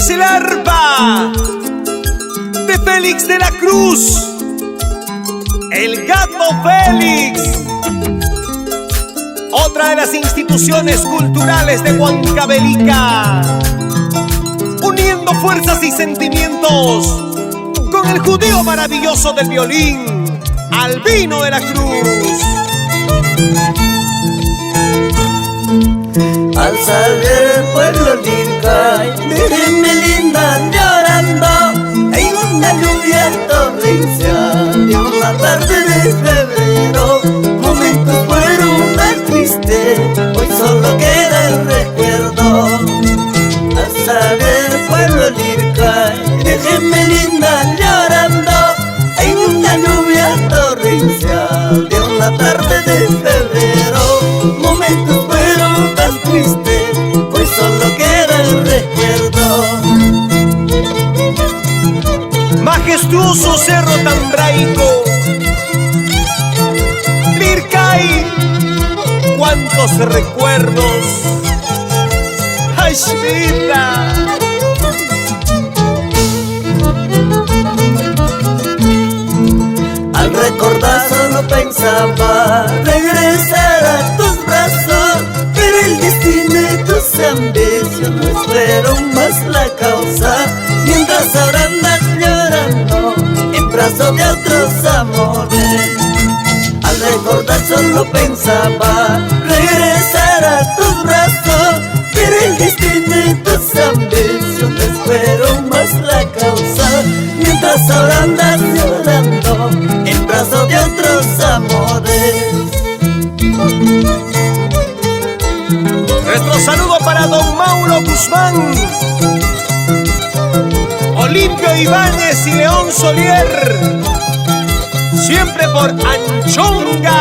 Es el arpa de Félix de la Cruz, el Gato Félix. Otra de las instituciones culturales de Huancavelica, uniendo fuerzas y sentimientos con el judío maravilloso del violín, Albino de la Cruz. Al salir el pueblo Lircay, mírenme linda llorando. Hay una lluvia torrencial de una tarde de febrero. Momentos fueron tan tristes, hoy solo queda el recuerdo. Al salir el pueblo Lircay, déjenme linda llorando. Hay una lluvia torrencial de una tarde de febrero. Momentos fueron tan tristes, hoy solo queda el recuerdo. Majestuoso cerro tambraico, Lircay, cuántos recuerdos. ¡Ay, vida! Al recordar solo pensaba regresar a tus brazos, pero el destino y tus ambiciones fueron más la causa. Mientras ahora andas llorando en brazos de otros amores. Al recordar solo pensaba regresar a tus brazos, pero el destino y tus ambiciones fueron más la causa. Mientras ahora andas llorando en brazos de otros amores. Nuestro saludo para don Mauro Guzmán, Olimpio Ibáñez y León Solier, siempre por Anchonga.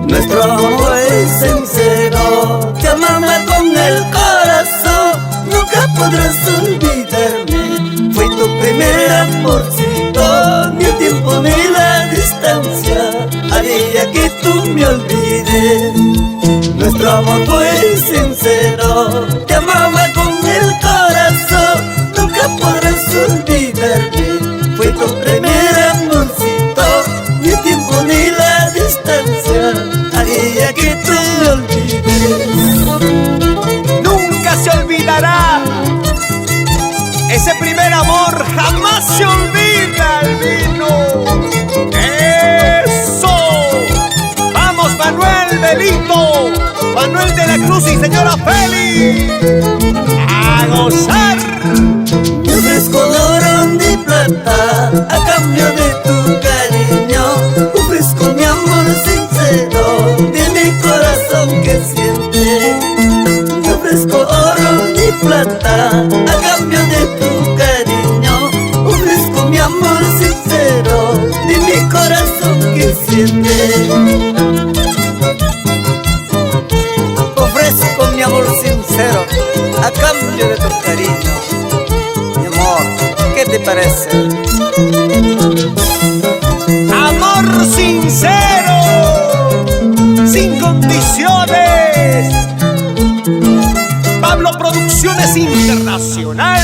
Nuestro amor es sincero, te amaba con el corazón. Nunca podrás olvidarme, fue tu primer amorcito. Ni el tiempo ni la distancia haría que tú me olvides. Nuestro amor fue sincero, te amaba con el corazón. Nunca podrás olvidarme, fue tu primer amorcito. Ni el tiempo ni la distancia haría que tú me olvides. Nunca se olvidará ese primer amor, jamás se olvida, Albino. ¡Eso! ¡Vamos, Manuel Belito, Manuel de la Cruz y señora Félix! ¡A gozar! Me ofrezco oro ni plata a cambio de tu cariño. Ofrezco mi amor sincero de mi corazón que siente. Me ofrezco oro ni plata a cambio de tu cariño. Ofrezco mi amor sincero de mi corazón que siente. Ofrezco mi amor sincero a cambio de tu cariño. Mi amor, ¿qué te parece? Amor sincero, sin condiciones. Pablo Producciones Internacional.